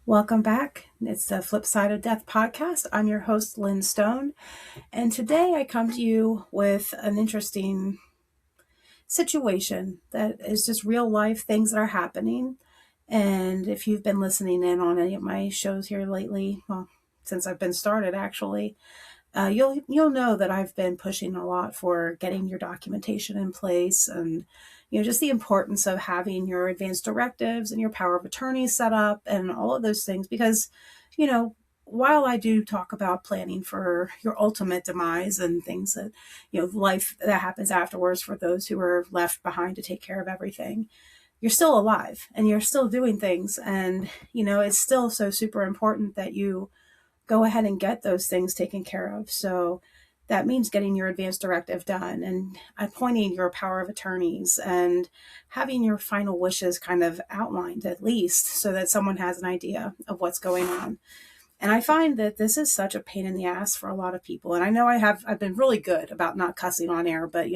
Welcome back. It's the Flip Side of Death podcast. I'm your host, Lynn Stone, and today I come to you with an interesting situation that is just real life things that are happening. And if you've been listening in on any of my shows here lately, well, since I've been started actually, you'll know that I've been pushing a lot for getting your documentation in place and just the importance of having your advanced directives and your power of attorney set up and all of those things because you know while I do talk about planning for your ultimate demise and things that life that happens afterwards for those who are left behind to take care of everything, you're still alive and you're still doing things, and it's still so super important that you go ahead and get those things taken care of. So that means getting your advance directive done and appointing your power of attorneys and having your final wishes kind of outlined at least so that someone has an idea of what's going on. And I find that this is such a pain in the ass for a lot of people. And I know I've been really good about not cussing on air, but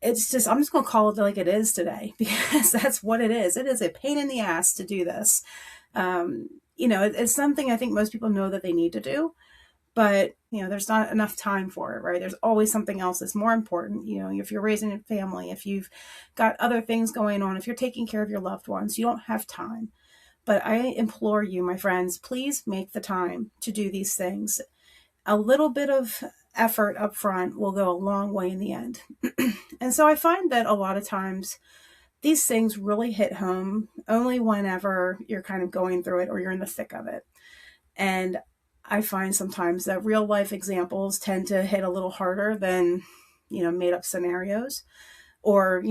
it's just, I'm just going to call it like it is today because that's what it is. It is a pain in the ass to do this. It's something I think most people know that they need to do, but there's not enough time for it, right? There's always something else that's more important. If you're raising a family, if you've got other things going on, if you're taking care of your loved ones, you don't have time. But I implore you, my friends, please make the time to do these things. A little bit of effort up front will go a long way in the end. And so I find that a lot of times these things really hit home only whenever you're kind of going through it or you're in the thick of it. And I find sometimes that real life examples tend to hit a little harder than, made up scenarios or,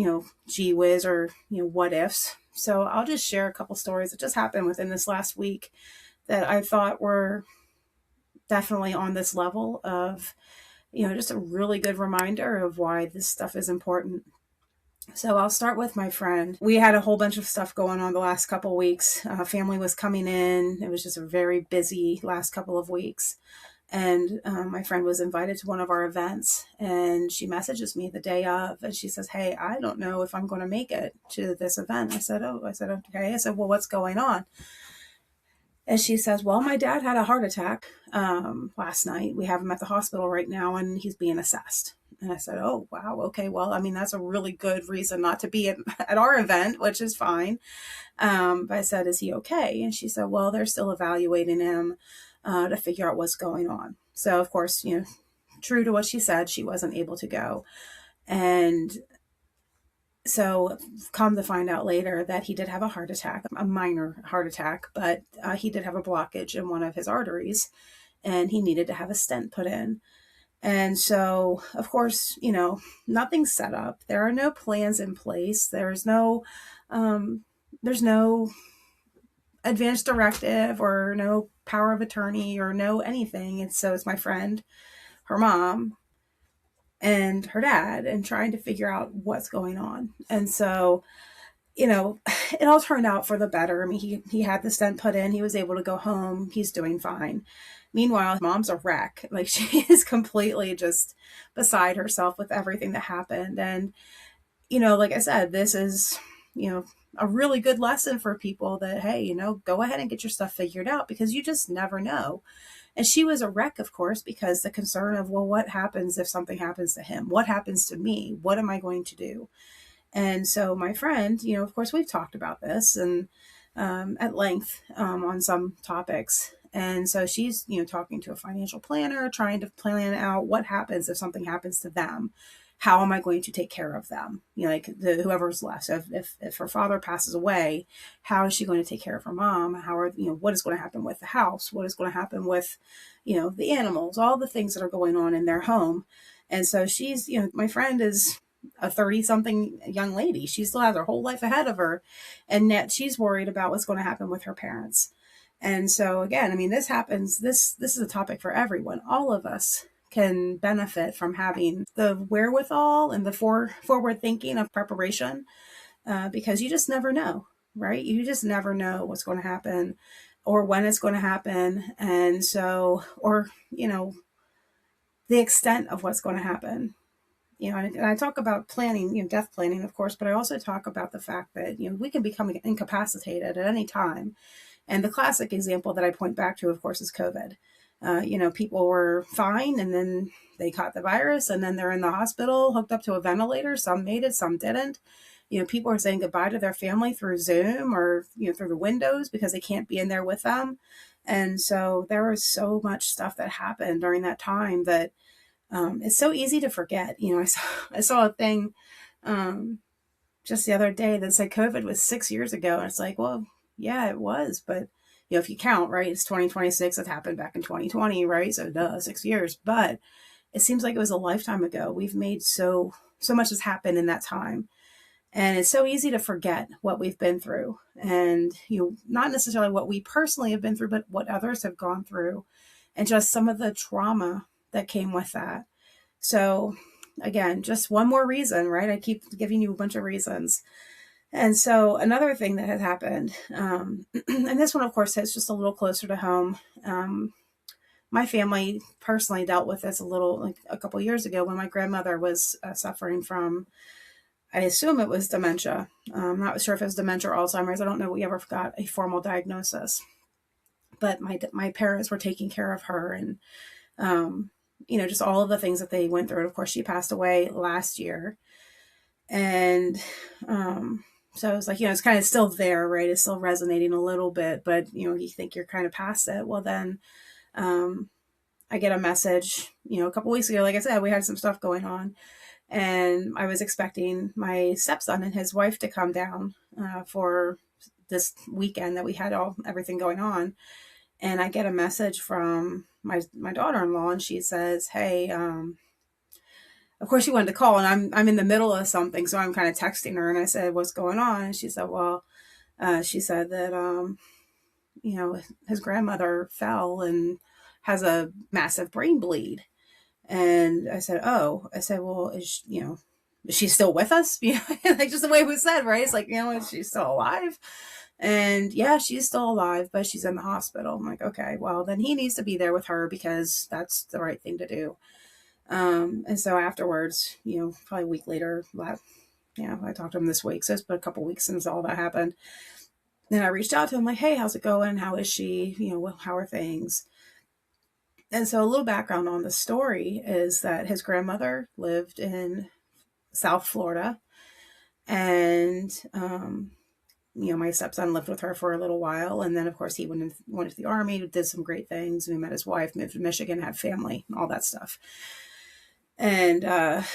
gee whiz or, what ifs. So I'll just share a couple stories that just happened within this last week that I thought were definitely on this level of, just a really good reminder of why this stuff is important. So I'll start with my friend. We had a whole bunch of stuff going on the last couple of weeks. Family was coming in. It was just a very busy last couple of weeks. And my friend was invited to one of our events, and she messages me the day of, and she says, "Hey, I don't know if I'm going to make it to this event." I said, "Okay." I said, "Well, what's going on?" And she says, "Well, my dad had a heart attack last night. We have him at the hospital right now, and he's being assessed." And I said, "Oh, wow. Okay. Well, I mean, that's a really good reason not to be at our event, which is fine." But I said, "Is he okay?" And she said, "Well, they're still evaluating him to figure out what's going on." So, of course, true to what she said, she wasn't able to go. And so come to find out later that he did have a heart attack, a minor heart attack, but he did have a blockage in one of his arteries and he needed to have a stent put in. And so, of course, nothing's set up. There are no plans in place. There's no advanced directive or no power of attorney or no anything. And so it's my friend, her mom, and her dad, and trying to figure out what's going on. And so, it all turned out for the better. I mean, he had the stent put in. He was able to go home. He's doing fine. Meanwhile, mom's a wreck. Like, she is completely just beside herself with everything that happened. And, like I said, this is, a really good lesson for people that, hey, go ahead and get your stuff figured out because you just never know. And she was a wreck, of course, because the concern of, well, what happens if something happens to him? What happens to me? What am I going to do? And so my friend, of course, we've talked about this and at length on some topics. And so she's, talking to a financial planner, trying to plan out what happens if something happens to them. How am I going to take care of them? Like whoever's left. So if her father passes away, how is she going to take care of her mom? What is going to happen with the house? What is going to happen with, the animals, all the things that are going on in their home. And so she's, my friend is a 30-something young lady. She still has her whole life ahead of her. And yet she's worried about what's going to happen with her parents. And so again, I mean, this happens, this is a topic for everyone. All of us can benefit from having the wherewithal and the forward thinking of preparation because you just never know, right? You just never know what's going to happen or when it's going to happen. And so, or, the extent of what's going to happen. And I talk about planning, death planning, of course, but I also talk about the fact that, we can become incapacitated at any time. And the classic example that I point back to, of course, is COVID. People were fine, and then they caught the virus, and then they're in the hospital hooked up to a ventilator. Some made it, some didn't. People are saying goodbye to their family through Zoom or, through the windows because they can't be in there with them. And so there was so much stuff that happened during that time that it's so easy to forget. I saw a thing just the other day that said COVID was 6 years ago. And it's like, well, yeah, it was. But, if you count, right, it's 2026. It happened back in 2020, right? So, 6 years. But it seems like it was a lifetime ago. We've made so much has happened in that time. And it's so easy to forget what we've been through. And, not necessarily what we personally have been through, but what others have gone through. And just some of the trauma that came with that. So, again, just one more reason, right? I keep giving you a bunch of reasons. And so another thing that has happened, and this one, of course, hits just a little closer to home. My family personally dealt with this like a couple years ago when my grandmother was suffering from, I assume it was dementia. I'm not sure if it was dementia or Alzheimer's. I don't know. We ever got a formal diagnosis. But my parents were taking care of her, and just all of the things that they went through. And of course, she passed away last year. And so it's like, it's kind of still there, right? It's still resonating a little bit, but, you think you're kind of past it. Well, then I get a message, a couple weeks ago. Like I said, we had some stuff going on. And I was expecting my stepson and his wife to come down for this weekend that we had everything going on. And I get a message from my daughter-in-law, and she says, "Hey, of course she wanted to call, and I'm in the middle of something, so I'm kind of texting her." And I said, "What's going on?" And she said, "Well, she said that his grandmother fell and has a massive brain bleed." And I said, "Oh," I said, "Well, is she still with us?" Like just the way it was said, right? It's like, is she still alive? And yeah, she's still alive, but she's in the hospital. I'm like, okay, well, then he needs to be there with her because that's the right thing to do. And so afterwards, probably a week later, I talked to him this week. So it's been a couple weeks since all that happened. Then I reached out to him like, "Hey, how's it going? How is she? How are things?" And so a little background on the story is that his grandmother lived in South Florida, and my stepson lived with her for a little while. And then, of course, he went to the Army, did some great things. We met his wife, moved to Michigan, had family, all that stuff. And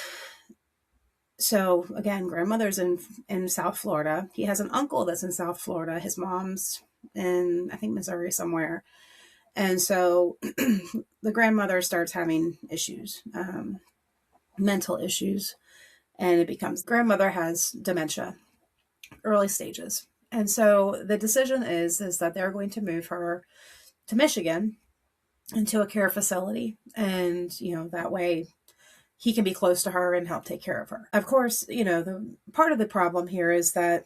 so, again, grandmother's in South Florida. He has an uncle that's in South Florida. His mom's in, I think, Missouri somewhere. And so the grandmother starts having issues, mental issues. And it becomes grandmother has dementia, early stages. And so the decision is that they're going to move her to Michigan into a care facility. And, that way he can be close to her and help take care of her. Of course, the part of the problem here is that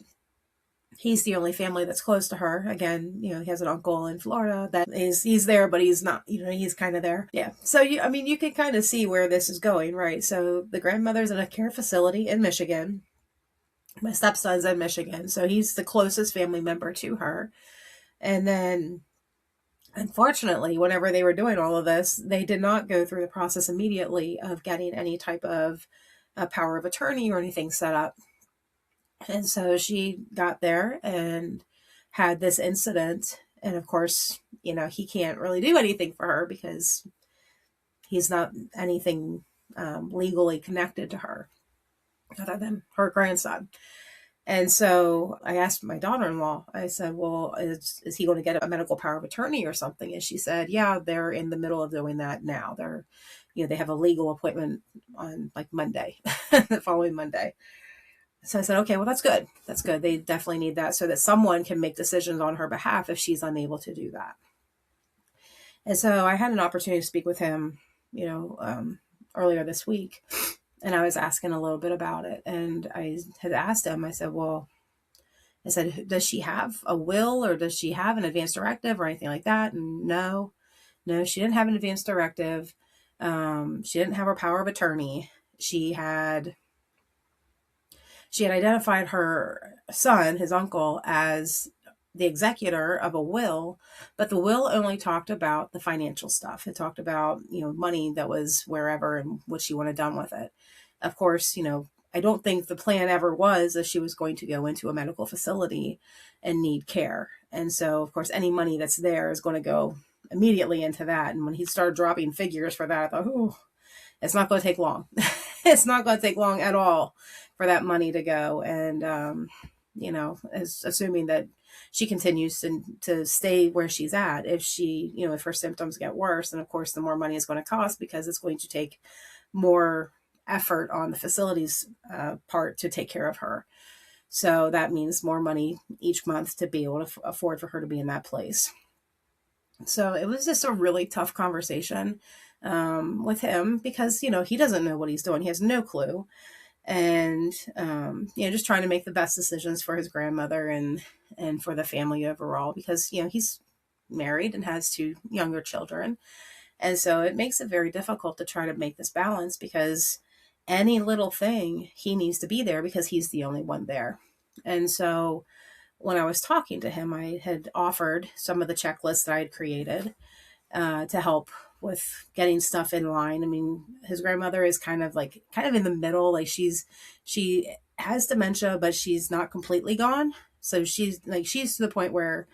he's the only family that's close to her. Again, he has an uncle in Florida that he's there, but he's not, he's kind of there. Yeah. So you can kind of see where this is going, right? So the grandmother's in a care facility in Michigan. My stepson's in Michigan, so he's the closest family member to her. And then, unfortunately, whenever they were doing all of this, they did not go through the process immediately of getting any type of power of attorney or anything set up. And so she got there and had this incident. And of course, he can't really do anything for her because he's not anything legally connected to her other than her grandson. And so I asked my daughter-in-law, I said, "Well, is he going to get a medical power of attorney or something?" And she said, "Yeah, they're in the middle of doing that now. They have a legal appointment on like Monday, the following Monday." So I said, "Okay, well, that's good. That's good. They definitely need that so that someone can make decisions on her behalf if she's unable to do that." And so I had an opportunity to speak with him, earlier this week. And I was asking a little bit about it. And I had asked him, I said, does she have a will or does she have an advance directive or anything like that? And no, she didn't have an advance directive. She didn't have her power of attorney. She had identified her son, his uncle, as the executor of a will, but the will only talked about the financial stuff. It talked about, money that was wherever and what she wanted done with it. Of course, I don't think the plan ever was that she was going to go into a medical facility and need care. And so, of course, any money that's there is going to go immediately into that. And when he started dropping figures for that, I thought, oh, it's not going to take long. It's not going to take long at all for that money to go. And, as assuming that she continues to stay where she's at. If she, if her symptoms get worse, then of course the more money is going to cost, because it's going to take more effort on the facility's part to take care of her. So that means more money each month to be able to afford for her to be in that place. So it was just a really tough conversation with him, because, he doesn't know what he's doing. He has no clue. And, just trying to make the best decisions for his grandmother and for the family overall, because, he's married and has 2 younger children. And so it makes it very difficult to try to make this balance, because any little thing he needs to be there, because he's the only one there. And so when I was talking to him, I had offered some of the checklists that I had created to help with getting stuff in line. I mean, his grandmother is kind of in the middle. Like she has dementia, but she's not completely gone. So she's to the point where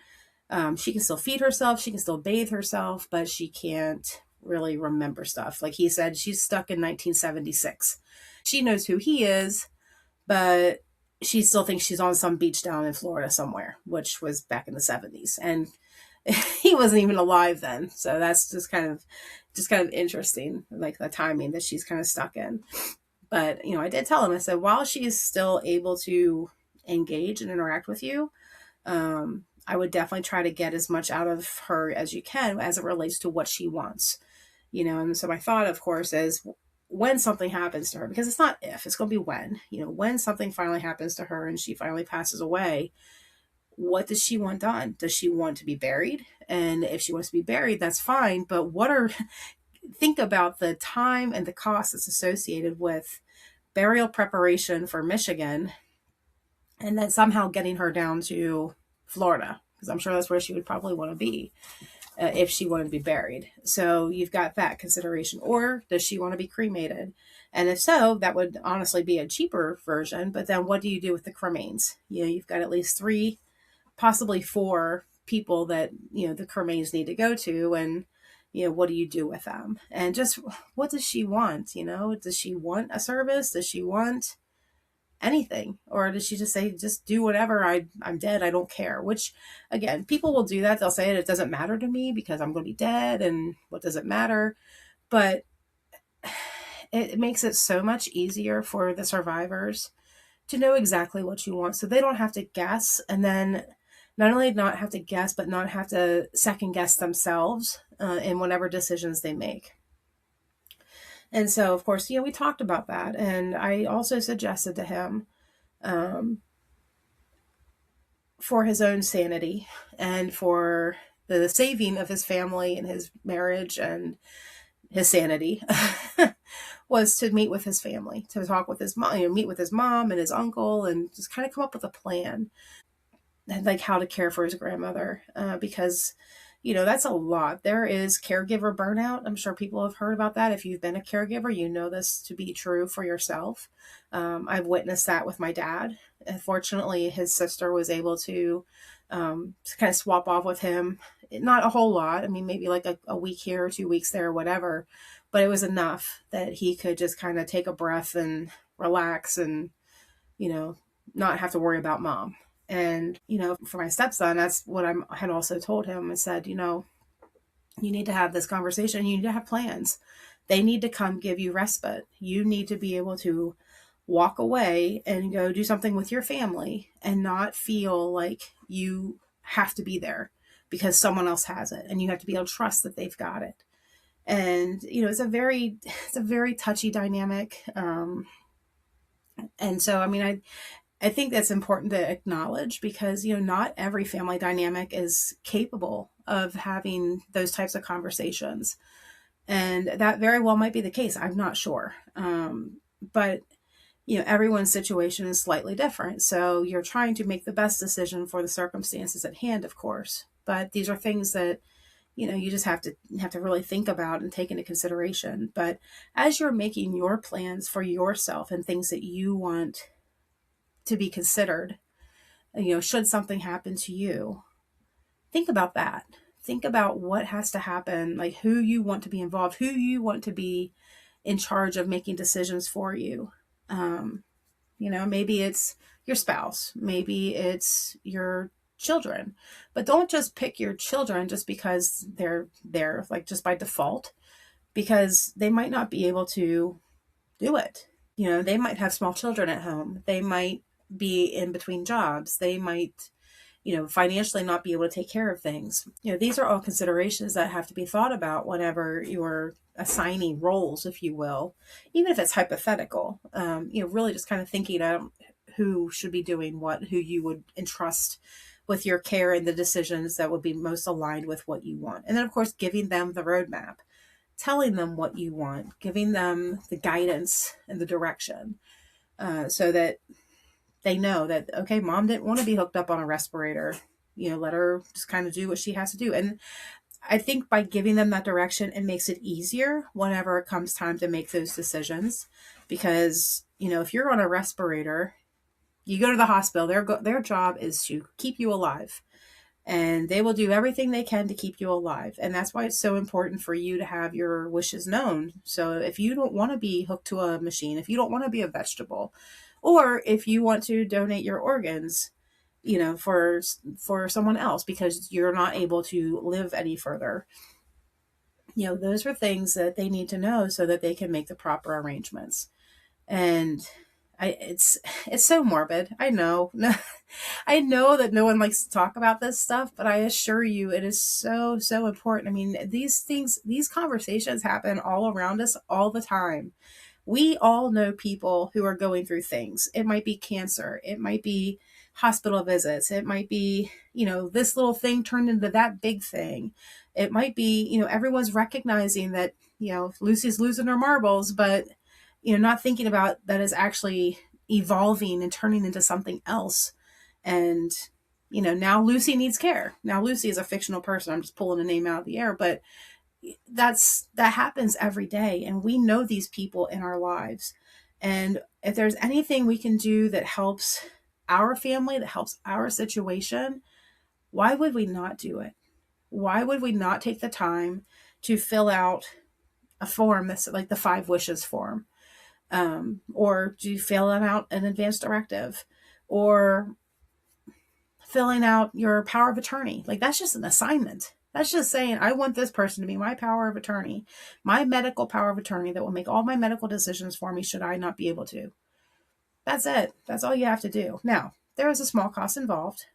she can still feed herself, she can still bathe herself, but she can't really remember stuff. Like he said, she's stuck in 1976. She knows who he is, but she still thinks she's on some beach down in Florida somewhere, which was back in the 70s. And he wasn't even alive then. So that's just kind of interesting, like the timing that she's kind of stuck in. But, I did tell him, I said, while she's still able to engage and interact with you, I would definitely try to get as much out of her as you can as it relates to what she wants, and so my thought, of course, is when something happens to her, because it's not if, it's going to be when something finally happens to her and she finally passes away, what does she want done? Does she want to be buried? And if she wants to be buried, that's fine. But think about the time and the cost that's associated with burial preparation for Michigan, and then somehow getting her down to Florida, because I'm sure that's where she would probably want to be if she wanted to be buried. So you've got that consideration. Or does she want to be cremated? And if so, that would honestly be a cheaper version. But then what do you do with the cremains? You've got at least 3, possibly 4 people that, the cremains need to go to. And, what do you do with them? And just what does she want? Does she want a service? Does she want anything? Or does she just say, just do whatever, I'm dead, I don't care? Which, again, people will do that. They'll say it doesn't matter to me because I'm going to be dead, and what does it matter? But it makes it so much easier for the survivors to know exactly what you want, so they don't have to guess. And then not only not have to guess, but not have to second guess themselves in whatever decisions they make. And so, of course, we talked about that. And I also suggested to him, for his own sanity and for the saving of his family and his marriage and his sanity, was to meet with his family, to talk with his mom, meet with his mom and his uncle, and just kind of come up with a plan, and like how to care for his grandmother, because that's a lot. There is caregiver burnout. I'm sure people have heard about that. If you've been a caregiver, you know this to be true for yourself. I've witnessed that with my dad. Fortunately, his sister was able to kind of swap off with him. Not a whole lot. I mean, maybe like a week here or 2 weeks there or whatever. But it was enough that he could just kind of take a breath and relax and, not have to worry about mom. And, for my stepson, that's what I had also told him. I said, you need to have this conversation. You need to have plans. They need to come give you respite. You need to be able to walk away and go do something with your family and not feel like you have to be there because someone else has it, and you have to be able to trust that they've got it. And, it's a very touchy dynamic. And so, I mean, I think that's important to acknowledge, because, not every family dynamic is capable of having those types of conversations. And that very well might be the case. I'm not sure. But everyone's situation is slightly different. So you're trying to make the best decision for the circumstances at hand, of course. But these are things that, you just have to really think about and take into consideration. But as you're making your plans for yourself and things that you want to be considered, should something happen to you, think about that. Think about what has to happen, like who you want to be involved, who you want to be in charge of making decisions for you. Maybe it's your spouse, maybe it's your children, but don't just pick your children just because they're there, like just by default, because they might not be able to do it. They might have small children at home. They might be in between jobs. They might, financially not be able to take care of things. These are all considerations that have to be thought about whenever you're assigning roles, if you will, even if it's hypothetical. Really just kind of thinking out who should be doing what, who you would entrust with your care and the decisions that would be most aligned with what you want. And then, of course, giving them the roadmap, telling them what you want, giving them the guidance and the direction, so that they know that, okay, mom didn't want to be hooked up on a respirator. Let her just kind of do what she has to do. And I think by giving them that direction, it makes it easier whenever it comes time to make those decisions. Because, if you're on a respirator, you go to the hospital, their job is to keep you alive. And they will do everything they can to keep you alive. And that's why it's so important for you to have your wishes known. So if you don't want to be hooked to a machine, if you don't want to be a vegetable, or if you want to donate your organs, for someone else because you're not able to live any further, those are things that they need to know so that they can make the proper arrangements. And it's so morbid. I know. I know that no one likes to talk about this stuff, but I assure you it is so, so important. I mean, these conversations happen all around us all the time. We all know people who are going through things. It might be cancer. It might be hospital visits. It might be, this little thing turned into that big thing. It might be, everyone's recognizing that, Lucy's losing her marbles, but, not thinking about that is actually evolving and turning into something else. And, now Lucy needs care. Now Lucy is a fictional person. I'm just pulling a name out of the air, but that happens every day. And we know these people in our lives. And if there's anything we can do that helps our family, that helps our situation, why would we not do it? Why would we not take the time to fill out a form that's like the 5 wishes form? Or do you fill out an advance directive, or filling out your power of attorney? Like, that's just an assignment. That's just saying, I want this person to be my power of attorney, my medical power of attorney that will make all my medical decisions for me should I not be able to. That's it. That's all you have to do. Now, there is a small cost involved,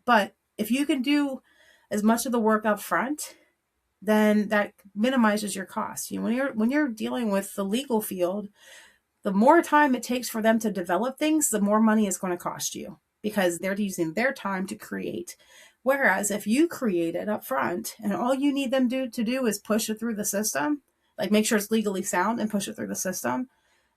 but if you can do as much of the work up front, then that minimizes your costs. When you're dealing with the legal field, the more time it takes for them to develop things, the more money it's going to cost you because they're using their time to create. Whereas if you create it up front and all you need them to do is push it through the system, like make sure it's legally sound and push it through the system,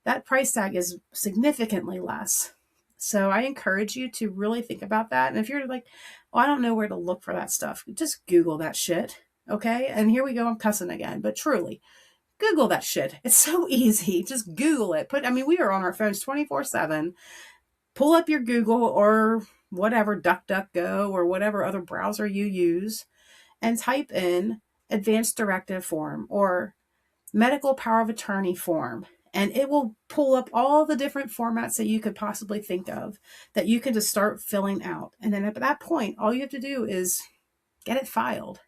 that price tag is significantly less. So I encourage you to really think about that. And if you're like, I don't know where to look for that stuff, just Google that shit. Okay. And here we go. I'm cussing again, but truly, Google that shit. It's so easy. Just Google it. We are on our phones 24/7. Pull up your Google or whatever, DuckDuckGo or whatever other browser you use, and type in advanced directive form or medical power of attorney form. And it will pull up all the different formats that you could possibly think of that you can just start filling out. And then at that point, all you have to do is get it filed.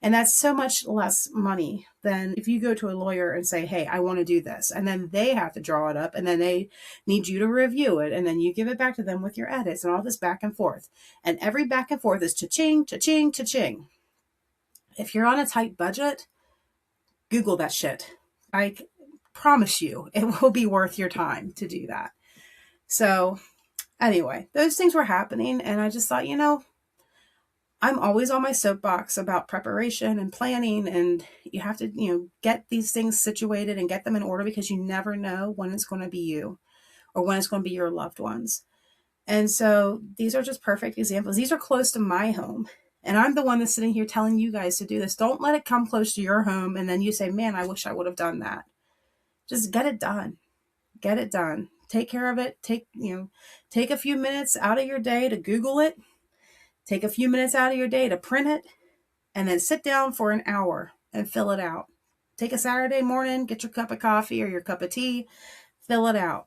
And that's so much less money than if you go to a lawyer and say, hey, I want to do this. And then they have to draw it up and then they need you to review it. And then you give it back to them with your edits and all this back and forth. And every back and forth is cha-ching, cha-ching, cha-ching. If you're on a tight budget, Google that shit. I promise you it will be worth your time to do that. So anyway, those things were happening. And I just thought, I'm always on my soapbox about preparation and planning, and you have to, get these things situated and get them in order because you never know when it's going to be you or when it's going to be your loved ones. And so these are just perfect examples. These are close to my home. And I'm the one that's sitting here telling you guys to do this. Don't let it come close to your home and then you say, man, I wish I would have done that. Just get it done. Get it done. Take care of it. Take a few minutes out of your day to Google it. Take a few minutes out of your day to print it, and then sit down for an hour and fill it out. Take a Saturday morning, get your cup of coffee or your cup of tea, fill it out,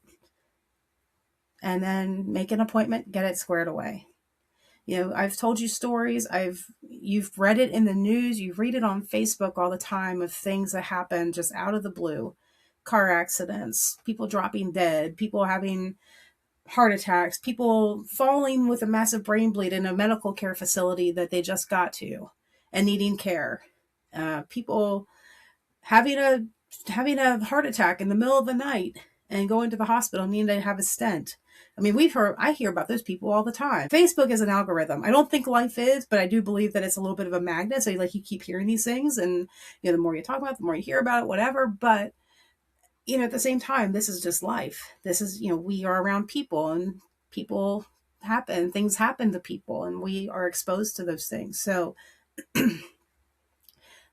and then make an appointment, get it squared away. I've told you stories. You've read it in the news. You read it on Facebook all the time of things that happen just out of the blue. Car accidents, people dropping dead, people having heart attacks, people falling with a massive brain bleed in a medical care facility that they just got to and needing care. People having a heart attack in the middle of the night and going to the hospital needing to have a stent. I mean, I hear about those people all the time. Facebook is an algorithm. I don't think life is, but I do believe that it's a little bit of a magnet. So you keep hearing these things, and the more you talk about it, the more you hear about it, whatever. But at the same time, this is just life. This is, we are around people, and things happen to people, and we are exposed to those things. So the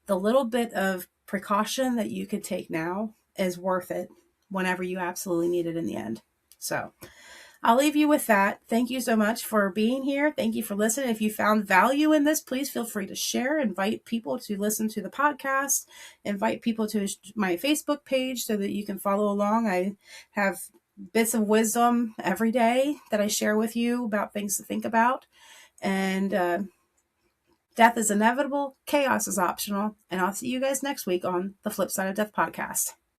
little bit of precaution that you could take now is worth it whenever you absolutely need it in the end. So I'll leave you with that. Thank you so much for being here. Thank you for listening. If you found value in this, please feel free to share. Invite people to listen to the podcast. Invite people to my Facebook page so that you can follow along. I have bits of wisdom every day that I share with you about things to think about. And death is inevitable. Chaos is optional. And I'll see you guys next week on the Flip Side of Death podcast.